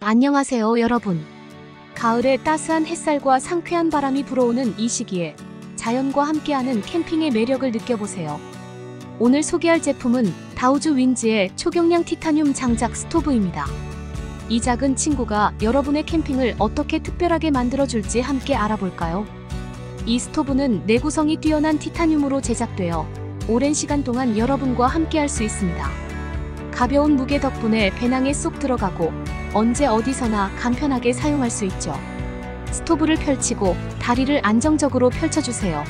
안녕하세요 여러분. 가을에 따스한 햇살과 상쾌한 바람이 불어오는 이 시기에 자연과 함께하는 캠핑의 매력을 느껴보세요. 오늘 소개할 제품은 다우즈 윈즈의 초경량 티타늄 장작 스토브입니다. 이 작은 친구가 여러분의 캠핑을 어떻게 특별하게 만들어줄지 함께 알아볼까요? 이 스토브는 내구성이 뛰어난 티타늄으로 제작되어 오랜 시간 동안 여러분과 함께할 수 있습니다. 가벼운 무게 덕분에 배낭에 쏙 들어가고 언제 어디서나 간편하게 사용할 수 있죠. 스토브를 펼치고 다리를 안정적으로 펼쳐주세요.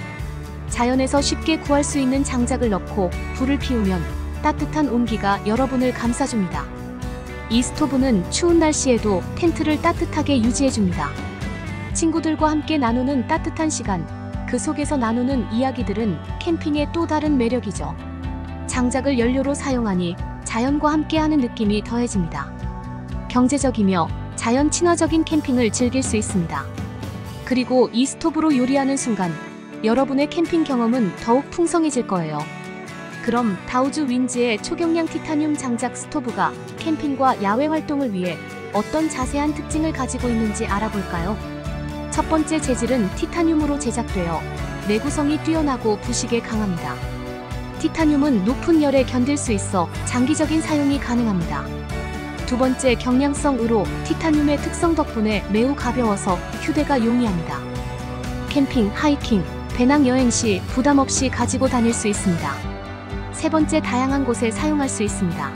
자연에서 쉽게 구할 수 있는 장작을 넣고 불을 피우면 따뜻한 온기가 여러분을 감싸줍니다. 이 스토브는 추운 날씨에도 텐트를 따뜻하게 유지해줍니다. 친구들과 함께 나누는 따뜻한 시간, 그 속에서 나누는 이야기들은 캠핑의 또 다른 매력이죠. 장작을 연료로 사용하니 자연과 함께하는 느낌이 더해집니다. 경제적이며 자연 친화적인 캠핑을 즐길 수 있습니다. 그리고 이 스토브로 요리하는 순간 여러분의 캠핑 경험은 더욱 풍성해질 거예요. 그럼 다우즈 윈즈의 초경량 티타늄 장작 스토브가 캠핑과 야외 활동을 위해 어떤 자세한 특징을 가지고 있는지 알아볼까요? 첫 번째, 재질은 티타늄으로 제작되어 내구성이 뛰어나고 부식에 강합니다. 티타늄은 높은 열에 견딜 수 있어 장기적인 사용이 가능합니다. 두 번째, 경량성으로 티타늄의 특성 덕분에 매우 가벼워서 휴대가 용이합니다. 캠핑, 하이킹, 배낭 여행 시 부담 없이 가지고 다닐 수 있습니다. 세 번째, 다양한 곳에 사용할 수 있습니다.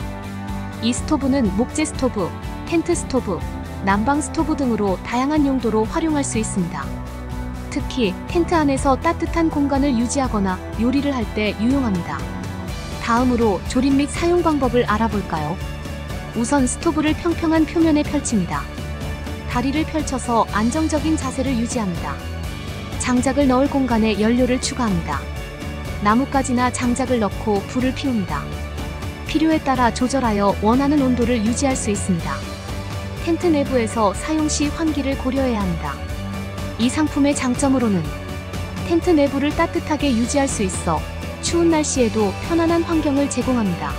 이 스토브는 목재 스토브, 텐트 스토브, 난방 스토브 등으로 다양한 용도로 활용할 수 있습니다. 특히 텐트 안에서 따뜻한 공간을 유지하거나 요리를 할 때 유용합니다. 다음으로 조립 및 사용 방법을 알아볼까요? 우선 스토브를 평평한 표면에 펼칩니다. 다리를 펼쳐서 안정적인 자세를 유지합니다. 장작을 넣을 공간에 연료를 추가합니다. 나뭇가지나 장작을 넣고 불을 피웁니다. 필요에 따라 조절하여 원하는 온도를 유지할 수 있습니다. 텐트 내부에서 사용 시 환기를 고려해야 합니다. 이 상품의 장점으로는 텐트 내부를 따뜻하게 유지할 수 있어 추운 날씨에도 편안한 환경을 제공합니다.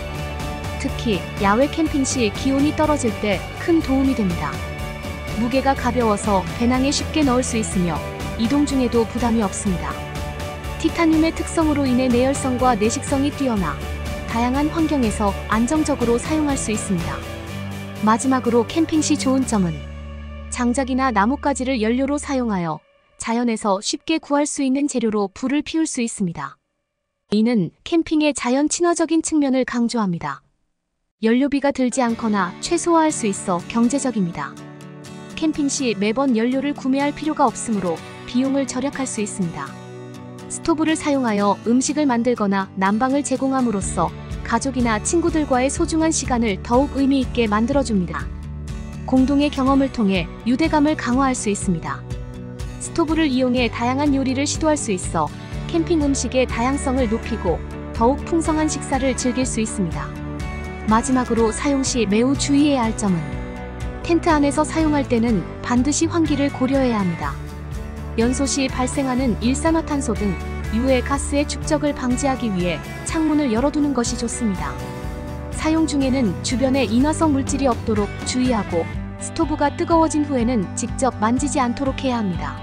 특히 야외 캠핑 시 기온이 떨어질 때 큰 도움이 됩니다. 무게가 가벼워서 배낭에 쉽게 넣을 수 있으며 이동 중에도 부담이 없습니다. 티타늄의 특성으로 인해 내열성과 내식성이 뛰어나 다양한 환경에서 안정적으로 사용할 수 있습니다. 마지막으로 캠핑 시 좋은 점은 장작이나 나뭇가지를 연료로 사용하여 자연에서 쉽게 구할 수 있는 재료로 불을 피울 수 있습니다. 이는 캠핑의 자연 친화적인 측면을 강조합니다. 연료비가 들지 않거나 최소화할 수 있어 경제적입니다. 캠핑 시 매번 연료를 구매할 필요가 없으므로 비용을 절약할 수 있습니다. 스토브를 사용하여 음식을 만들거나 난방을 제공함으로써 가족이나 친구들과의 소중한 시간을 더욱 의미 있게 만들어줍니다. 공동의 경험을 통해 유대감을 강화할 수 있습니다. 스토브를 이용해 다양한 요리를 시도할 수 있어 캠핑 음식의 다양성을 높이고 더욱 풍성한 식사를 즐길 수 있습니다. 마지막으로 사용 시 매우 주의해야 할 점은 텐트 안에서 사용할 때는 반드시 환기를 고려해야 합니다. 연소 시 발생하는 일산화탄소 등 유해 가스의 축적을 방지하기 위해 창문을 열어두는 것이 좋습니다. 사용 중에는 주변에 인화성 물질이 없도록 주의하고 스토브가 뜨거워진 후에는 직접 만지지 않도록 해야 합니다.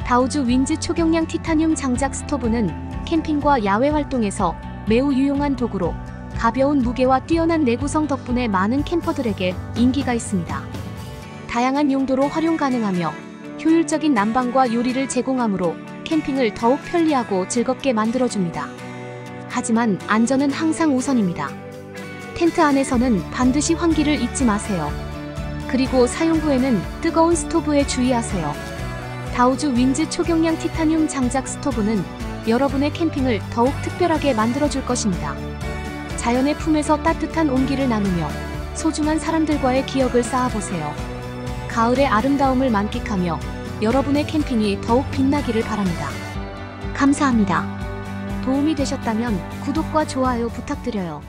다우즈 윈즈 초경량 티타늄 장작 스토브는 캠핑과 야외 활동에서 매우 유용한 도구로 가벼운 무게와 뛰어난 내구성 덕분에 많은 캠퍼들에게 인기가 있습니다. 다양한 용도로 활용 가능하며 효율적인 난방과 요리를 제공하므로 캠핑을 더욱 편리하고 즐겁게 만들어줍니다. 하지만 안전은 항상 우선입니다. 텐트 안에서는 반드시 환기를 잊지 마세요. 그리고 사용 후에는 뜨거운 스토브에 주의하세요. 다우즈 윈즈 초경량 티타늄 장작 스토브는 여러분의 캠핑을 더욱 특별하게 만들어줄 것입니다. 자연의 품에서 따뜻한 온기를 나누며 소중한 사람들과의 기억을 쌓아보세요. 가을의 아름다움을 만끽하며 여러분의 캠핑이 더욱 빛나기를 바랍니다. 감사합니다. 도움이 되셨다면 구독과 좋아요 부탁드려요.